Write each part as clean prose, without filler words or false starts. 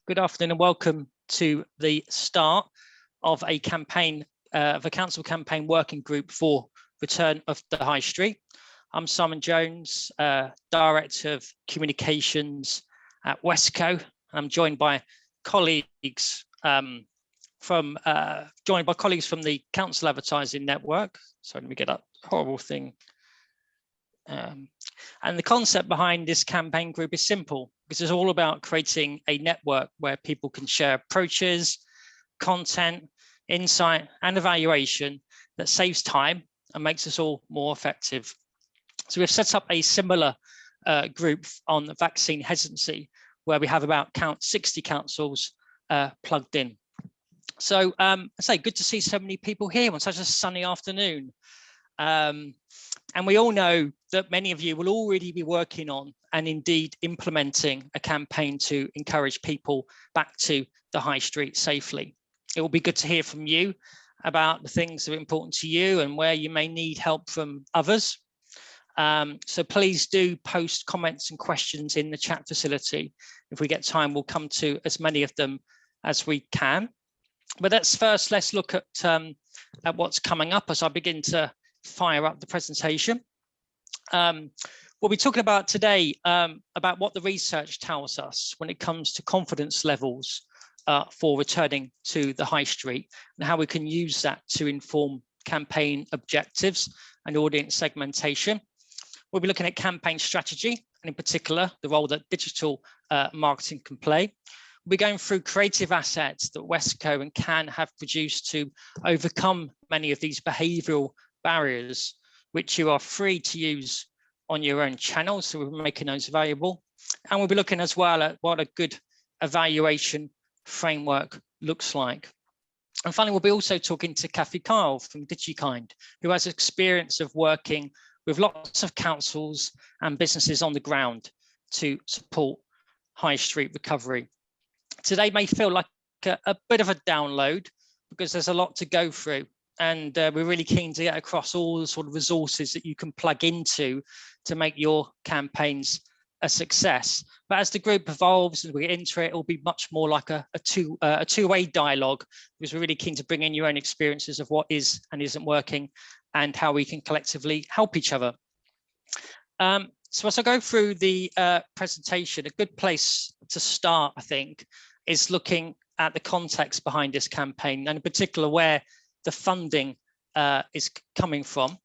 Good afternoon and welcome to the start of a campaign, of a council campaign working group for return of the High Street. I'm Simon Jones, Director of Communications at Westco, and I'm joined by colleagues from the Council Advertising Network. Sorry, let me get that horrible thing. And the concept behind this campaign group is simple, because it's all about creating a network where people can share approaches, content, insight, and evaluation that saves time and makes us all more effective. So we've set up a similar group on vaccine hesitancy, where we have about 60 councils plugged in. So I say, good to see so many people here on such a sunny afternoon. And we all know that many of you will already be working on and indeed implementing a campaign to encourage people back to the High Street safely. It will be good to hear from you about the things that are important to you and where you may need help from others. So please do post comments and questions in the chat facility. If we get time, we'll come to as many of them as we can. But let's look at what's coming up as I begin to fire up the presentation. We'll be talking about today about what the research tells us when it comes to confidence levels for returning to the High Street and how we can use that to inform campaign objectives and audience segmentation. We'll be looking at campaign strategy and in particular the role that digital marketing can play. We'll be going through creative assets that Westco and CAN have produced to overcome many of these behavioural barriers, which you are free to use on your own channels. So we're making those available. And we'll be looking as well at what a good evaluation framework looks like. And finally, we'll be also talking to Kathy Kyle from DigiKind, who has experience of working with lots of councils and businesses on the ground to support High Street recovery. Today may feel like a bit of a download because there's a lot to go through. And we're really keen to get across all the sort of resources that you can plug into to make your campaigns a success. But as the group evolves and we get into it, it'll be much more like a two-way dialogue, because we're really keen to bring in your own experiences of what is and isn't working and how we can collectively help each other. So as I go through the presentation, a good place to start, I think, is looking at the context behind this campaign, and in particular where the funding is coming from.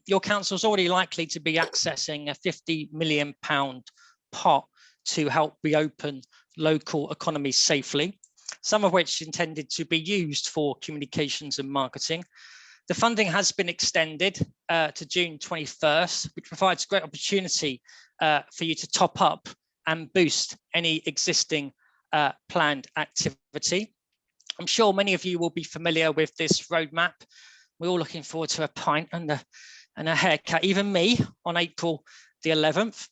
Your council is already likely to be accessing a £50 million pot to help reopen local economies safely, some of which is intended to be used for communications and marketing. The funding has been extended to June 21st, which provides great opportunity for you to top up and boost any existing planned activity. I'm sure many of you will be familiar with this roadmap. We're all looking forward to a pint and a haircut, even me, on April the 11th.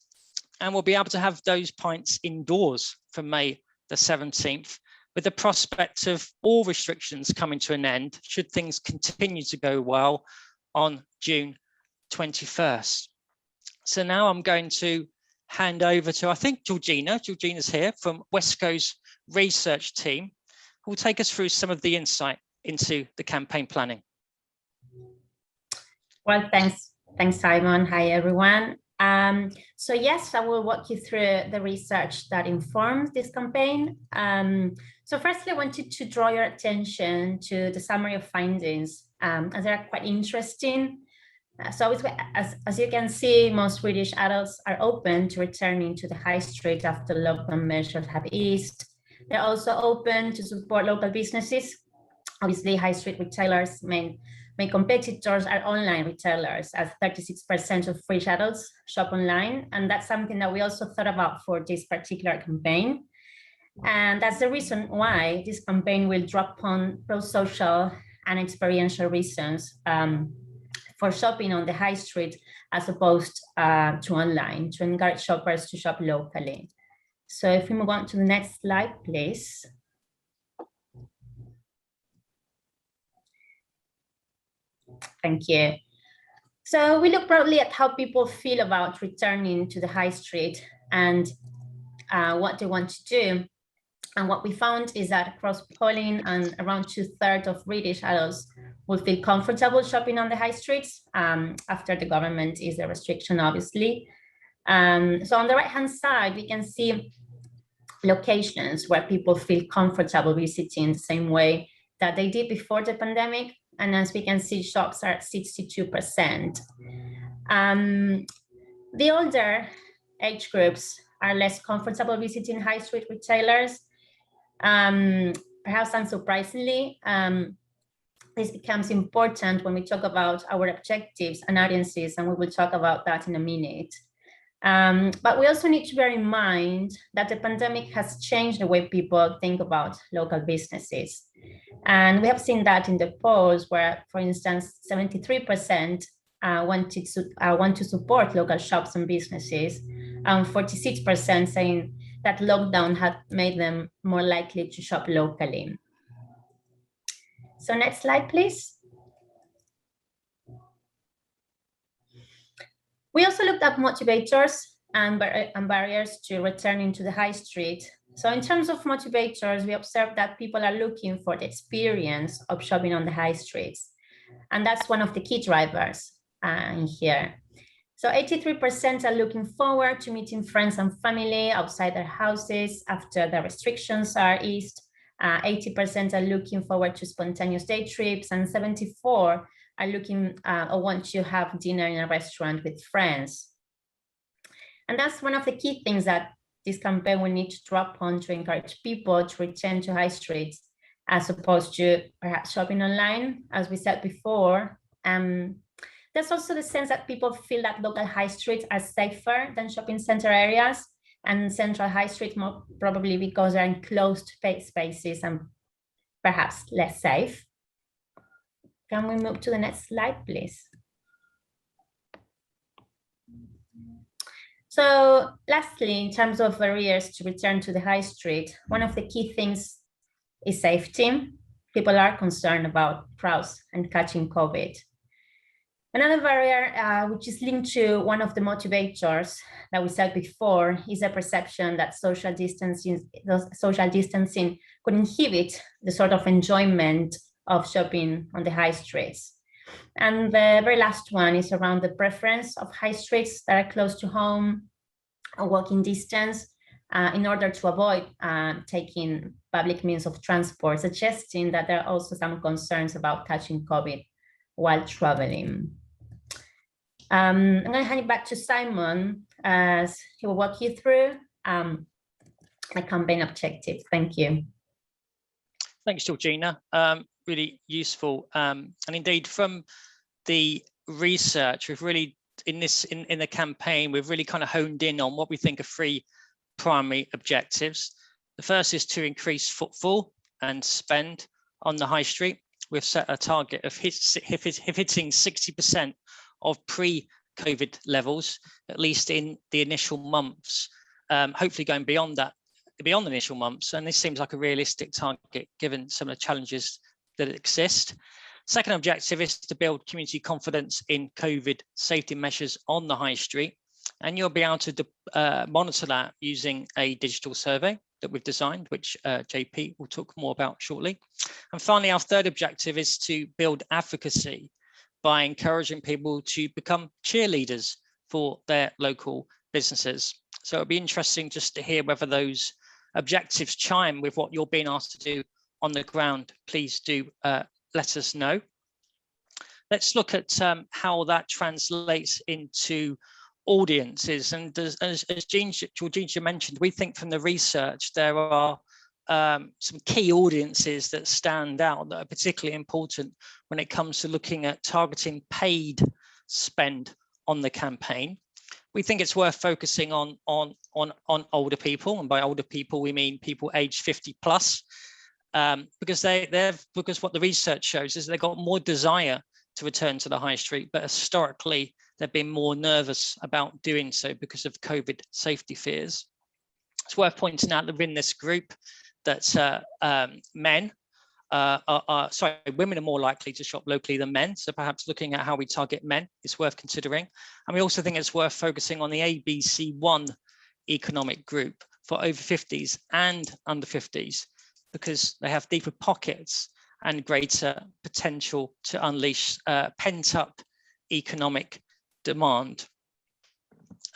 And we'll be able to have those pints indoors from May the 17th, with the prospect of all restrictions coming to an end, should things continue to go well, on June 21st. So now I'm going to hand over to, I think, Georgina. Georgina's here from Westco's research team, who will take us through some of the insight into the campaign planning. Well, thanks, Simon. Hi, everyone. So yes, I will walk you through the research that informs this campaign. So firstly, I wanted to draw your attention to the summary of findings, as they are quite interesting. So as you can see, most British adults are open to returning to the High Street after lockdown measures have eased. They're also open to support local businesses. Obviously, High Street retailers' main competitors are online retailers, as 36% of British adults shop online. And that's something that we also thought about for this particular campaign. And that's the reason why this campaign will draw upon pro-social and experiential reasons for shopping on the High Street as opposed to online, to encourage shoppers to shop locally. So if we move on to the next slide, please. Thank you. So we look broadly at how people feel about returning to the High Street and what they want to do. And what we found is that across polling, and around 2/3 of British adults will feel comfortable shopping on the high streets after the government eased the restriction, obviously. So on the right-hand side, we can see locations where people feel comfortable visiting the same way that they did before the pandemic. And as we can see, shops are at 62%. The older age groups are less comfortable visiting high street retailers. Perhaps unsurprisingly, this becomes important when we talk about our objectives and audiences, and we will talk about that in a minute. But we also need to bear in mind that the pandemic has changed the way people think about local businesses. And we have seen that in the polls where, for instance, 73% want to support local shops and businesses, and 46% saying that lockdown had made them more likely to shop locally. So next slide, please. We also looked at motivators and barriers to returning to the high street. So in terms of motivators, we observed that people are looking for the experience of shopping on the high streets. And that's one of the key drivers in here. So 83% are looking forward to meeting friends and family outside their houses after the restrictions are eased. 80% are looking forward to spontaneous day trips, and 74% are looking or want to have dinner in a restaurant with friends. And that's one of the key things that this campaign will need to draw upon to encourage people to return to high streets, as opposed to perhaps shopping online, as we said before. There's also the sense that people feel that local high streets are safer than shopping center areas, and central high streets more probably because they're enclosed spaces and perhaps less safe. Can we move to the next slide, please? So lastly, in terms of barriers to return to the high street, one of the key things is safety. People are concerned about crowds and catching COVID. Another barrier, which is linked to one of the motivators that we said before, is a perception that social distancing could inhibit the sort of enjoyment of shopping on the high streets. And the very last one is around the preference of high streets that are close to home, a walking distance, in order to avoid taking public means of transport, suggesting that there are also some concerns about catching COVID while traveling. I'm going to hand it back to Simon as he will walk you through the campaign objective. Thank you. Thanks, Georgina. Really useful. And indeed, from the research, we've really, in the campaign, we've really kind of honed in on what we think are three primary objectives. The first is to increase footfall and spend on the high street. We've set a target of hitting 60% of pre-COVID levels, at least in the initial months, hopefully going beyond that, beyond the initial months. And this seems like a realistic target given some of the challenges that exist. Second objective is to build community confidence in COVID safety measures on the high street. And you'll be able to monitor that using a digital survey that we've designed, which JP will talk more about shortly. And finally, our third objective is to build advocacy by encouraging people to become cheerleaders for their local businesses. So it'll be interesting just to hear whether those objectives chime with what you're being asked to do on the ground. Please do let us know. Let's look at how that translates into audiences. And as Georgina mentioned, we think from the research there are some key audiences that stand out that are particularly important when it comes to looking at targeting paid spend on the campaign. We think it's worth focusing on older people, and by older people we mean people aged 50 plus, because what the research shows is they've got more desire to return to the high street, but historically they've been more nervous about doing so because of COVID safety fears. It's worth pointing out that within this group that women are more likely to shop locally than men. So perhaps looking at how we target men is worth considering. And we also think it's worth focusing on the ABC1 economic group, for over 50s and under 50s because they have deeper pockets and greater potential to unleash pent-up economic demand.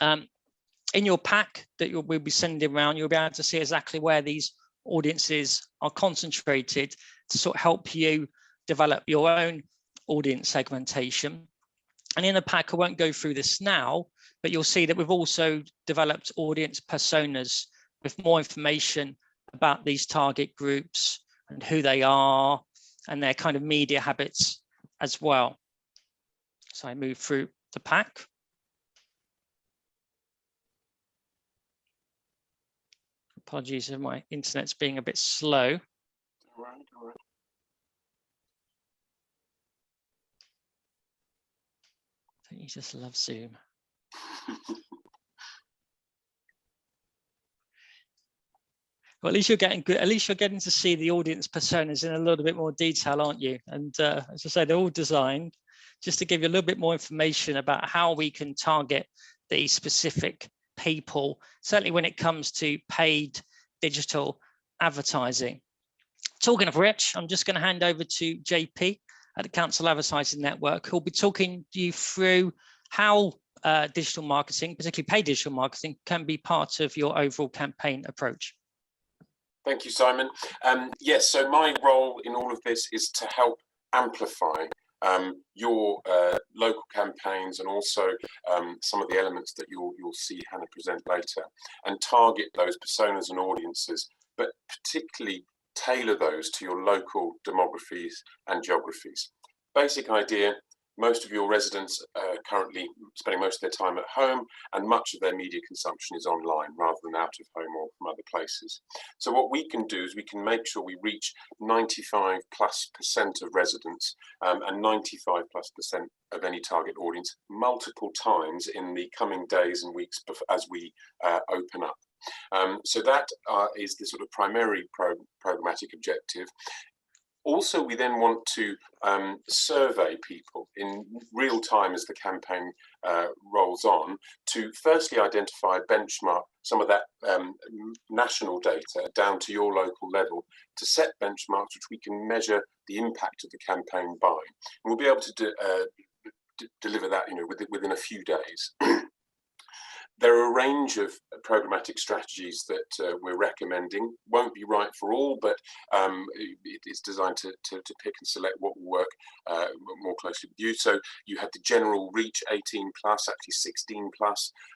In your pack that we'll be sending around, you'll be able to see exactly where these audiences are concentrated to sort of help you develop your own audience segmentation. And in the pack, I won't go through this now, but you'll see that we've also developed audience personas with more information about these target groups and who they are and their kind of media habits as well. So I move through the pack. Apologies if my internet's being a bit slow. All right, all right. You just love Zoom. Well, at least you're getting good. At least you're getting to see the audience personas in a little bit more detail, aren't you? And as I say, they're all designed just to give you a little bit more information about how we can target these specific people, certainly when it comes to paid digital advertising. Talking of which, I'm just going to hand over to JP at the Council Advertising Network, who'll be talking you through how digital marketing, particularly paid digital marketing, can be part of your overall campaign approach. Thank you, Simon. Yes, so my role in all of this is to help amplify your local campaigns and also some of the elements that you'll see Hannah present later, and target those personas and audiences, but particularly tailor those to your local demographies and geographies. Basic idea: most of your residents are currently spending most of their time at home, and much of their media consumption is online rather than out of home or from other places. So what we can do is we can make sure we reach 95+% of residents and 95+% of any target audience multiple times in the coming days and weeks as we open up. So that is the sort of primary programmatic objective. Also, we then want to survey people in real time as the campaign rolls on to firstly identify, benchmark some of that national data down to your local level to set benchmarks which we can measure the impact of the campaign by. And we'll be able to deliver that, within a few days. There are a range of programmatic strategies that we're recommending. Won't be right for all, but it is designed to pick and select what will work more closely with you. So you have the general reach 18+, actually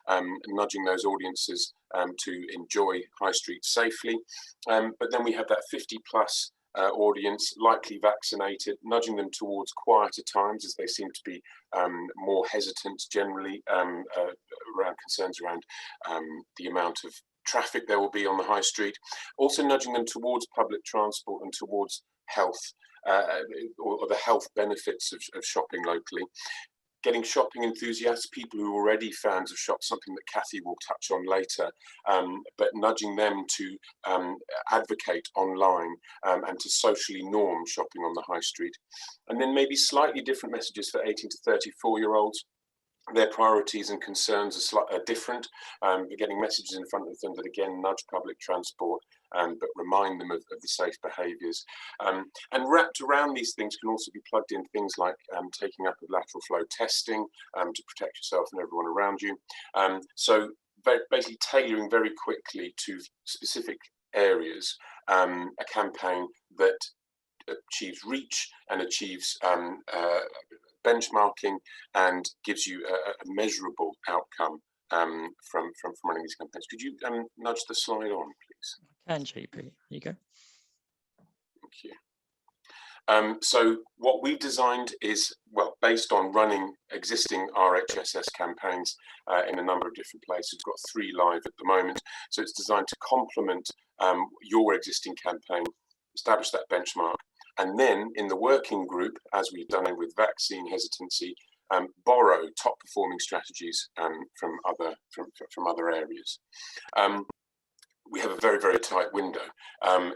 16+, nudging those audiences to enjoy high street safely. But then we have that 50+ audience, likely vaccinated, nudging them towards quieter times as they seem to be more hesitant generally around concerns around the amount of traffic there will be on the high street. Also nudging them towards public transport and towards health or the health benefits of shopping locally. Getting shopping enthusiasts, people who are already fans of shops, something that Kathy will touch on later, but nudging them to advocate online and to socially norm shopping on the high street. And then maybe slightly different messages for 18 to 34-year-olds. Their priorities and concerns are different, but getting messages in front of them that again nudge public transport, but remind them of the safe behaviours. And wrapped around these things can also be plugged in things like taking up of lateral flow testing to protect yourself and everyone around you. So basically tailoring very quickly to specific areas a campaign that achieves reach and achieves benchmarking and gives you a measurable outcome from running these campaigns. Could you nudge the slide on, please? I can, JP. There you go. Thank you. So what we've designed is, well, based on running existing RHSS campaigns in a number of different places. We've got 3 live at the moment. So it's designed to complement your existing campaign, establish that benchmark, and then in the working group, as we've done it with vaccine hesitancy, borrow top performing strategies from other areas. we have a very, very tight window.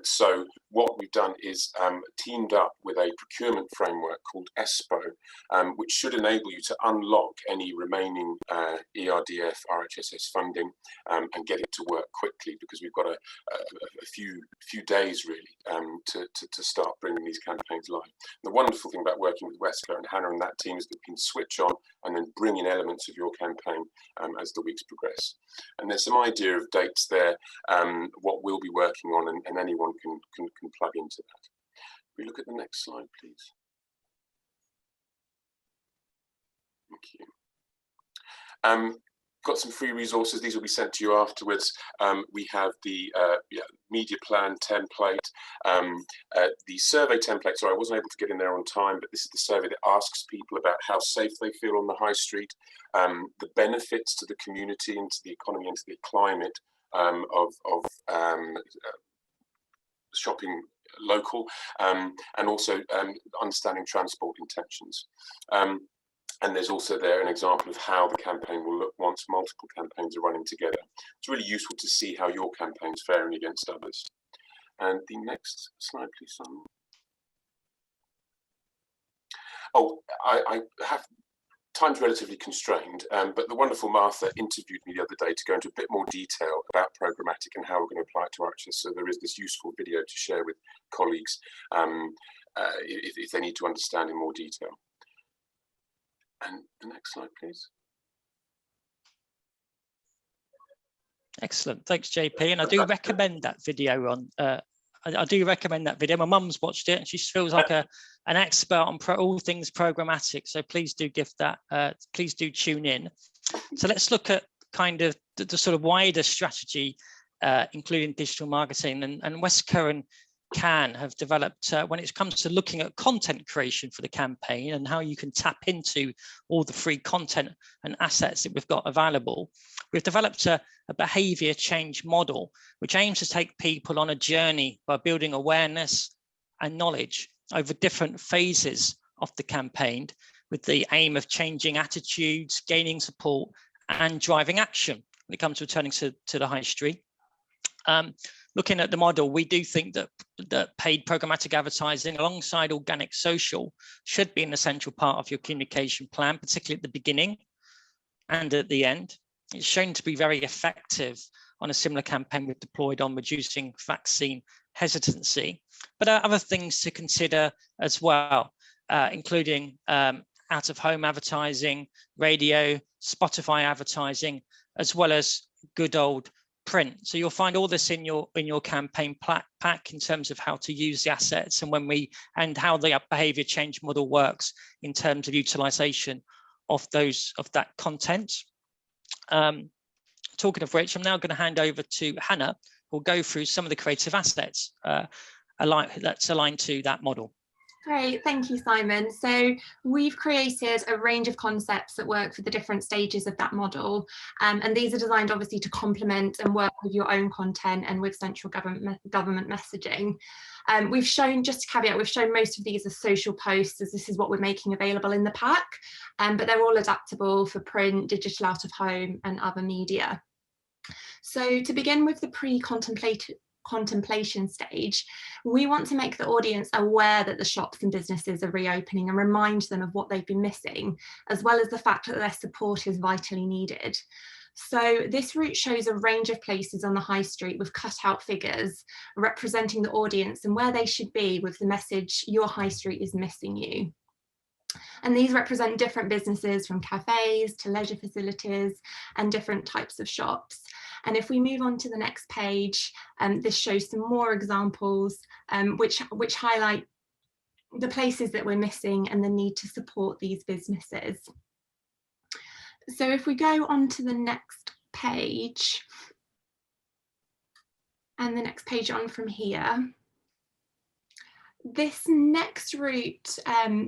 So what we've done is teamed up with a procurement framework called ESPO, which should enable you to unlock any remaining ERDF, RHSS funding and get it to work quickly, because we've got a few days really to start bringing these campaigns live. The wonderful thing about working with Wesker and Hannah and that team is that we can switch on and then bring in elements of your campaign as the weeks progress. And there's some idea of dates there, what we'll be working on, and anyone can plug into that. If we look at the next slide, please. Thank you. Got some free resources. These will be sent to you afterwards. We have the media plan template, the survey template. Sorry, I wasn't able to get in there on time, but this is the survey that asks people about how safe they feel on the high street, the benefits to the community and to the economy and to the climate of shopping local, and also understanding transport intentions. And there's also there an example of how the campaign will look once multiple campaigns are running together. It's really useful to see how your campaign's faring against others. And the next slide, please, Simon. Oh, I have time's relatively constrained, but the wonderful Martha interviewed me the other day to go into a bit more detail about programmatic and how we're going to apply it to RHS. So there is this useful video to share with colleagues if they need to understand in more detail. And the next slide, please. Excellent, thanks JP. And I do recommend that video on, I do recommend that video. My mum's watched it and she feels like an expert on all things programmatic. So please do give that, please do tune in. So let's look at kind of the sort of wider strategy, including digital marketing, and Wesker and Can have developed when it comes to looking at content creation for the campaign and how you can tap into all the free content and assets that we've got available. We've developed a behavior change model, which aims to take people on a journey by building awareness and knowledge over different phases of the campaign, with the aim of changing attitudes, gaining support, and driving action when it comes to returning to the high street. Looking at the model, we do think that paid programmatic advertising alongside organic social should be an essential part of your communication plan, particularly at the beginning and at the end. It's shown to be very effective on a similar campaign we've deployed on reducing vaccine hesitancy. But there are other things to consider as well, including out-of-home advertising, radio, Spotify advertising, as well as good old print. So you'll find all this in your campaign pack in terms of how to use the assets and how the behavior change model works in terms of utilization of that content. Talking of which, I'm now going to hand over to Hannah, who'll go through some of the creative assets that's aligned to that model. Great, thank you, Simon. So we've created a range of concepts that work for the different stages of that model. And these are designed obviously to complement and work with your own content and with central government messaging. We've shown, just to caveat, we've shown most of these as social posts, as this is what we're making available in the pack, but they're all adaptable for print, digital out of home and other media. So to begin with the contemplation stage, we want to make the audience aware that the shops and businesses are reopening and remind them of what they've been missing, as well as the fact that their support is vitally needed. So this route shows a range of places on the high street with cut out figures representing the audience and where they should be with the message, "Your high street is missing you." And these represent different businesses, from cafes to leisure facilities and different types of shops. And if we move on to the next page, this shows some more examples which highlight the places that we're missing and the need to support these businesses. So if we go on to the next page, and the next page on from here, this next route,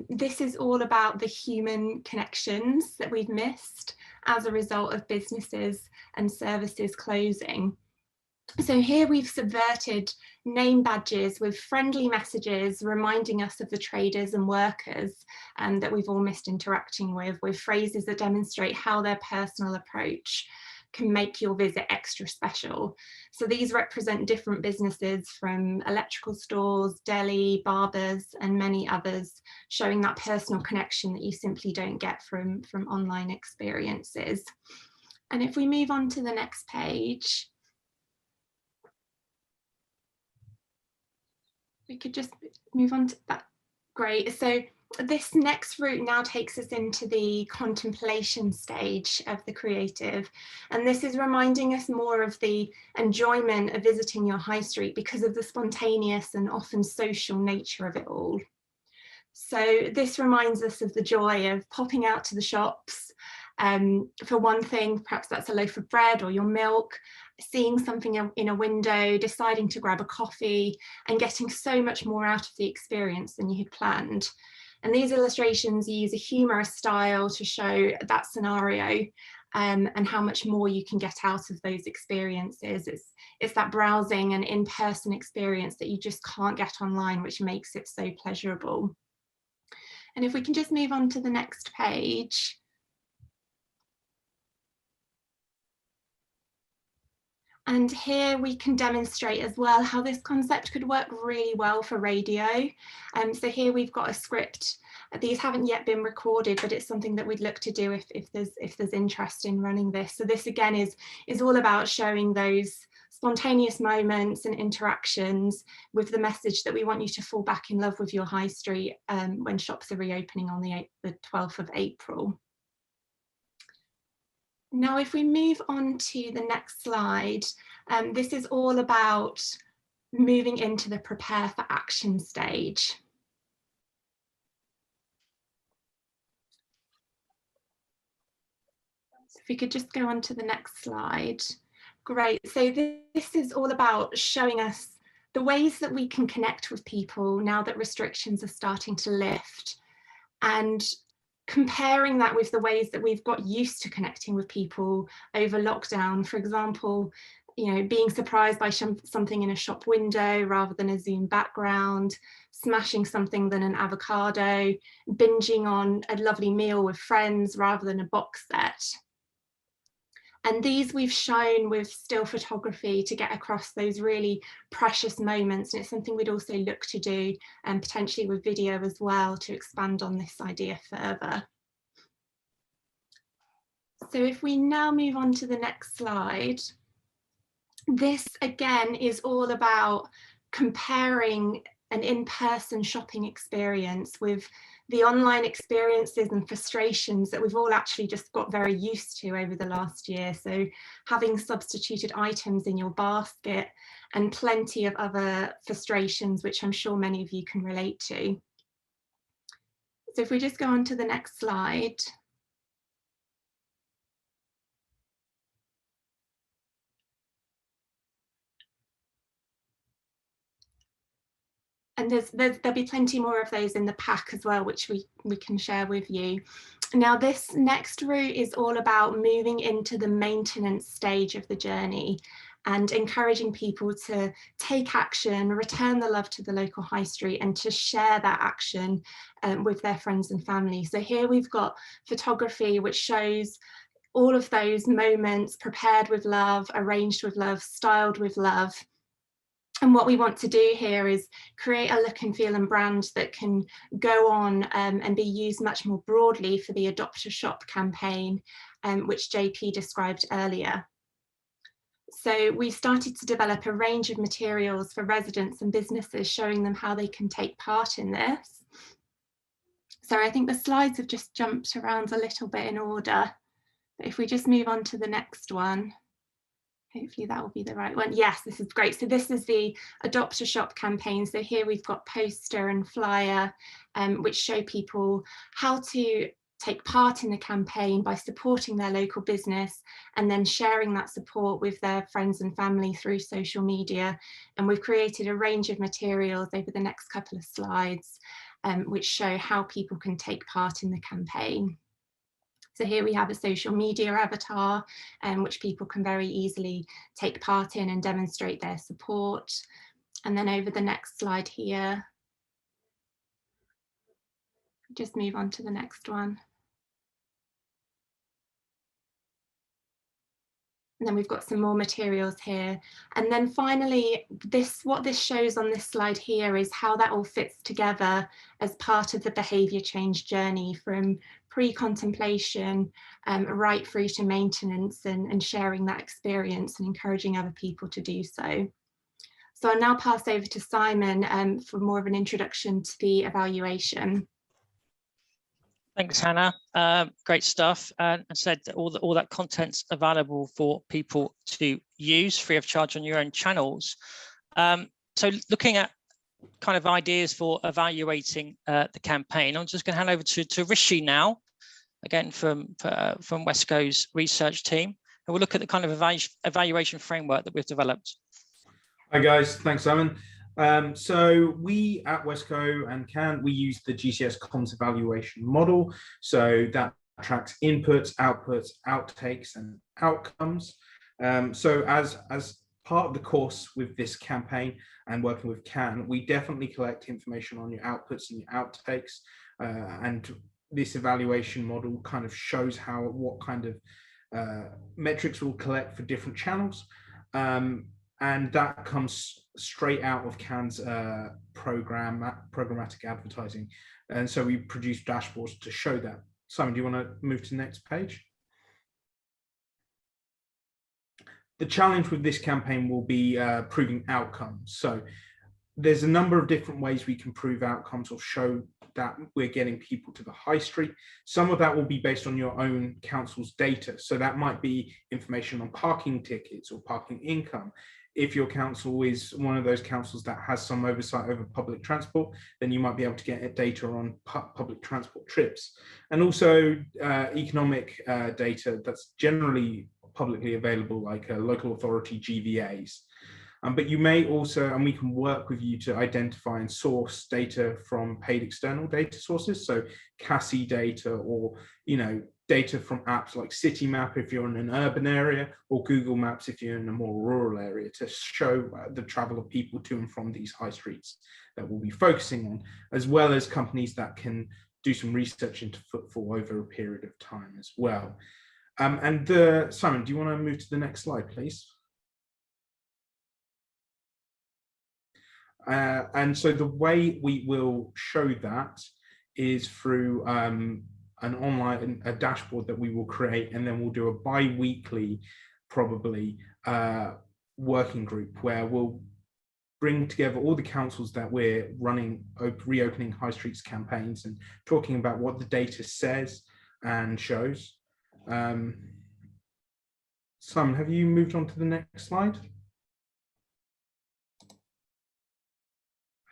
this is all about the human connections that we've missed as a result of businesses and services closing. So here we've subverted name badges with friendly messages reminding us of the traders and workers that we've all missed interacting with phrases that demonstrate how their personal approach can make your visit extra special. So these represent different businesses from electrical stores, deli, barbers, and many others, showing that personal connection that you simply don't get from online experiences. And if we move on to the next page, we could just move on to that. Great. So this next route now takes us into the contemplation stage of the creative. And this is reminding us more of the enjoyment of visiting your high street because of the spontaneous and often social nature of it all. So this reminds us of the joy of popping out to the shops. For one thing, perhaps that's a loaf of bread or your milk, seeing something in a window, deciding to grab a coffee, and getting so much more out of the experience than you had planned. And these illustrations use a humorous style to show that scenario and how much more you can get out of those experiences. It's that browsing and in-person experience that you just can't get online, which makes it so pleasurable. And if we can just move on to the next page. And here we can demonstrate as well how this concept could work really well for radio. So here we've got a script. These haven't yet been recorded, but it's something that we'd look to do if there's interest in running this. So this again is all about showing those spontaneous moments and interactions with the message that we want you to fall back in love with your high street when shops are reopening on the 12th of April. Now, if we move on to the next slide, this is all about moving into the prepare for action stage. So if we could just go on to the next slide. Great. So this is all about showing us the ways that we can connect with people now that restrictions are starting to lift, and comparing that with the ways that we've got used to connecting with people over lockdown. For example, being surprised by something in a shop window rather than a Zoom background, smashing something than an avocado, binging on a lovely meal with friends rather than a box set. And these we've shown with still photography to get across those really precious moments. And it's something we'd also look to do, and potentially with video as well, to expand on this idea further. So if we now move on to the next slide, this again is all about comparing an in-person shopping experience with the online experiences and frustrations that we've all actually just got very used to over the last year. So having substituted items in your basket and plenty of other frustrations, which I'm sure many of you can relate to. So if we just go on to the next slide. And there'll be plenty more of those in the pack as well, which we can share with you. Now, this next route is all about moving into the maintenance stage of the journey and encouraging people to take action, return the love to the local high street, and to share that action with their friends and family. So here we've got photography, which shows all of those moments prepared with love, arranged with love, styled with love. And what we want to do here is create a look and feel and brand that can go on and be used much more broadly for the Adopt a Shop campaign, which JP described earlier. So we started to develop a range of materials for residents and businesses, showing them how they can take part in this. So I think the slides have just jumped around a little bit in order. But if we just move on to the next one. Hopefully that will be the right one. Yes, this is great. So this is the Adopt a Shop campaign. So here we've got poster and flyer, which show people how to take part in the campaign by supporting their local business and then sharing that support with their friends and family through social media. And we've created a range of materials over the next couple of slides, which show how people can take part in the campaign. So here we have a social media avatar, which people can very easily take part in and demonstrate their support. And then over the next slide here, just move on to the next one. And then we've got some more materials here. And then finally, what this shows on this slide here is how that all fits together as part of the behaviour change journey from pre-contemplation right through to maintenance and sharing that experience and encouraging other people to do so. So I'll now pass over to Simon for more of an introduction to the evaluation. Thanks, Hannah. Great stuff. And I said that all that content's available for people to use free of charge on your own channels. So looking at kind of ideas for evaluating the campaign, I'm just going to hand over to Rishi now, again from Wesco's research team, and we'll look at the kind of evaluation framework that we've developed. Hi guys, thanks Simon. So we at Wesco and CAN, we use the GCS comms evaluation model. So that tracks inputs, outputs, outtakes, and outcomes. So as part of the course with this campaign and working with CAN, we definitely collect information on your outputs and your outtakes. And this evaluation model kind of shows what kind of metrics we'll collect for different channels. And that comes straight out of CAN's programmatic advertising. And so we produce dashboards to show that. Simon, do you want to move to the next page? The challenge with this campaign will be proving outcomes. So there's a number of different ways we can prove outcomes or show that we're getting people to the high street. Some of that will be based on your own council's data. So that might be information on parking tickets or parking income. If your council is one of those councils that has some oversight over public transport, then you might be able to get data on public transport trips. And also economic data that's generally publicly available, like local authority GVAs. But you may also, and we can work with you to identify and source data from paid external data sources. So CASI data, or, data from apps like Citymap if you're in an urban area, or Google Maps if you're in a more rural area, to show the travel of people to and from these high streets that we'll be focusing on, as well as companies that can do some research into footfall over a period of time as well. Simon, do you want to move to the next slide, please? And so the way we will show that is through a dashboard that we will create, and then we'll do a bi-weekly, probably, working group where we'll bring together all the councils that we're running reopening high streets campaigns and talking about what the data says and shows. Simon, have you moved on to the next slide?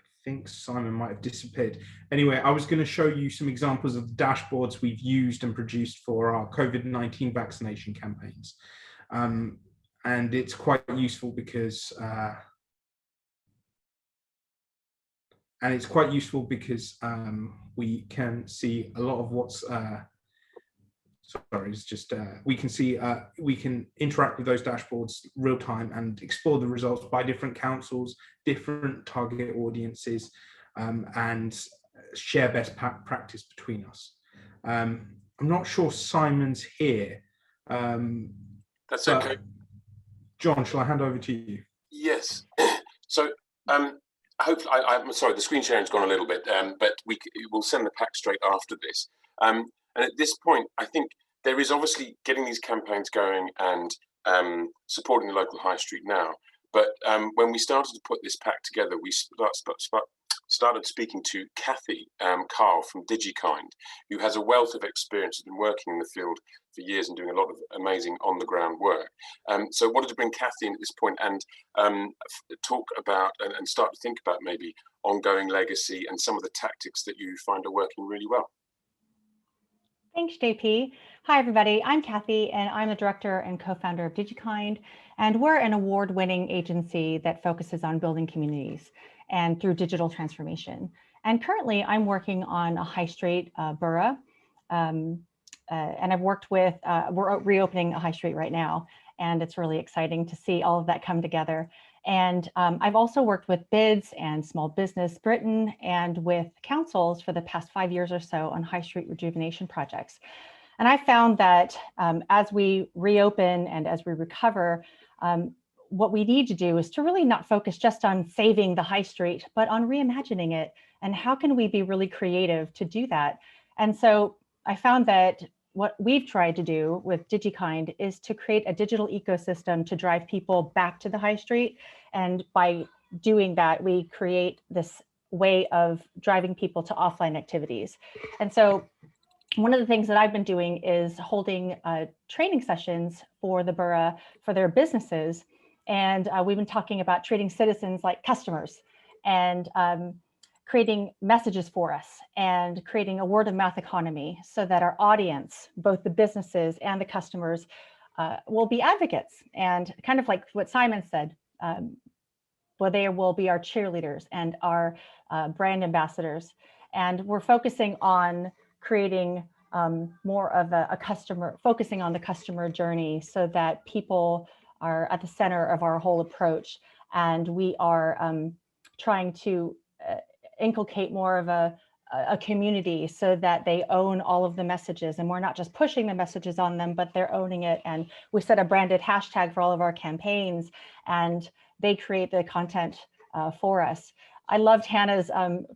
I think Simon might have disappeared. Anyway, I was going to show you some examples of the dashboards we've used and produced for our COVID-19 vaccination campaigns. And it's quite useful because we can see a lot of what's sorry, it's just we can interact with those dashboards real time and explore the results by different councils, different target audiences, and share best practice between us. I'm not sure Simon's here. That's okay. John, shall I hand over to you? Yes. So hopefully, I'm sorry, the screen sharing's gone a little bit, but we'll send the pack straight after this. And at this point, I think there is obviously getting these campaigns going and supporting the local high street now. But when we started to put this pack together, we started speaking to Kathy Carl from DigiKind, who has a wealth of experience, has been working in the field for years and doing a lot of amazing on-the-ground work. So I wanted to bring Kathy in at this point and talk about and start to think about maybe ongoing legacy and some of the tactics that you find are working really well. Thanks, JP. Hi, everybody. I'm Kathy, and I'm the director and co-founder of DigiKind, and we're an award-winning agency that focuses on building communities and through digital transformation. And currently, I'm working on a high street borough, and I've worked with, we're reopening a high street right now, and it's really exciting to see all of that come together. And I've also worked with BIDS and Small Business Britain and with councils for the past 5 years or so on high street rejuvenation projects. And I found that as we reopen and as we recover, what we need to do is to really not focus just on saving the high street, but on reimagining it. And how can we be really creative to do that? And so I found that what we've tried to do with DigiKind is to create a digital ecosystem to drive people back to the high street. And by doing that, we create this way of driving people to offline activities. And so one of the things that I've been doing is holding training sessions for the borough, for their businesses. And we've been talking about treating citizens like customers and creating messages for us and creating a word of mouth economy so that our audience, both the businesses and the customers, will be advocates. And kind of like what Simon said, well, they will be our cheerleaders and our brand ambassadors. And we're focusing on creating more of a customer, focusing on the customer journey so that people are at the center of our whole approach. And we are trying to inculcate more of a community so that they own all of the messages, and we're not just pushing the messages on them, but they're owning it. And we set a branded hashtag for all of our campaigns, and they create the content for us. I loved Hannah's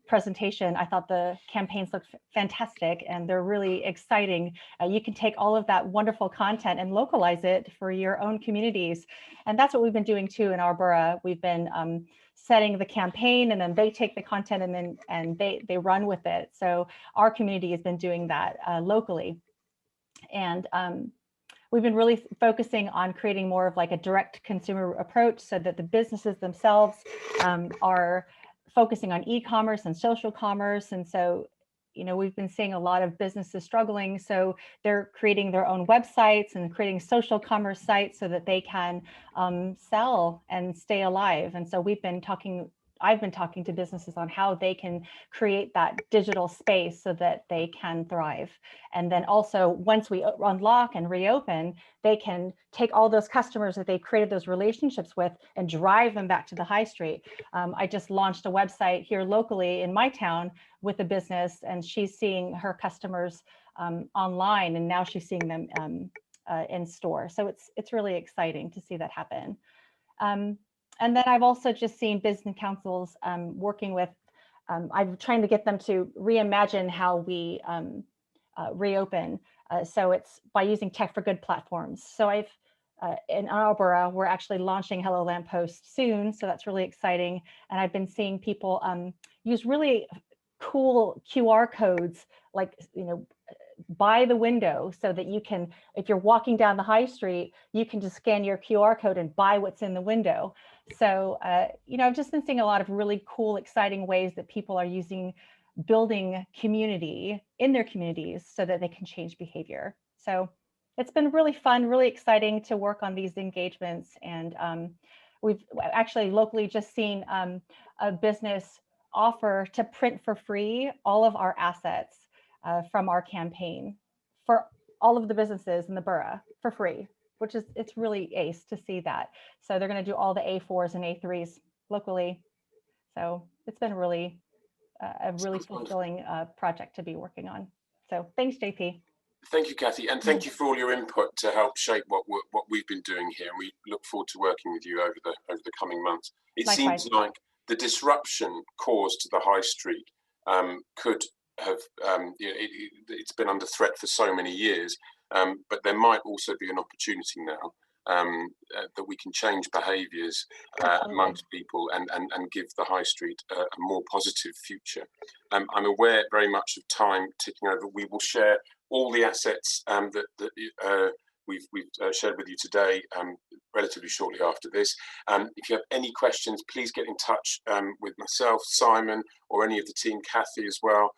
presentation. I thought the campaigns looked fantastic and they're really exciting. You can take all of that wonderful content and localize it for your own communities. And that's what we've been doing too in our borough. We've been setting the campaign, and then they take the content and they run with it. So our community has been doing that locally. And we've been really focusing on creating more of like a direct consumer approach so that the businesses themselves are focusing on e-commerce and social commerce. And so, you know, we've been seeing a lot of businesses struggling. So they're creating their own websites and creating social commerce sites so that they can sell and stay alive. And so I've been talking to businesses on how they can create that digital space so that they can thrive. And then also, once we unlock and reopen, they can take all those customers that they've created those relationships with and drive them back to the high street. I just launched a website here locally in my town with a business, and she's seeing her customers online, and now she's seeing them in store. So it's really exciting to see that happen. And then I've also just seen business councils working with, I'm trying to get them to reimagine how we reopen. So it's by using tech for good platforms. So in our borough, we're actually launching Hello Lamppost soon. So that's really exciting. And I've been seeing people use really cool QR codes, like, you know, by the window, so that you can, if you're walking down the high street, you can just scan your QR code and buy what's in the window. So, you know, I've just been seeing a lot of really cool, exciting ways that people are building community in their communities so that they can change behavior. So it's been really fun, really exciting to work on these engagements. And we've actually locally just seen a business offer to print for free all of our assets from our campaign for all of the businesses in the borough for free, which is, it's really ace to see that. So they're going to do all the A4s and A3s locally. So it's been really a really fulfilling project to be working on. So thanks, JP. Thank you, Kathy, and thank you for all your input to help shape what we've been doing here. And we look forward to working with you over the coming months. It Likewise. seems like the disruption caused to the high street could have, it's been under threat for so many years, but there might also be an opportunity now that we can change behaviours amongst people and give the high street a more positive future. I'm aware very much of time ticking over. We will share all the assets that we've shared with you today relatively shortly after this. If you have any questions, please get in touch with myself, Simon, or any of the team, Kathy as well.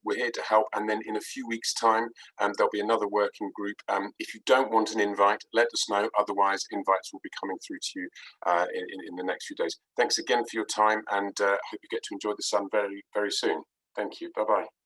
We're here to help, and then in a few weeks' time, there'll be another working group. If you don't want an invite, let us know. Otherwise, invites will be coming through to you in the next few days. Thanks again for your time, and hope you get to enjoy the sun very, very soon. Thank you. Bye-bye.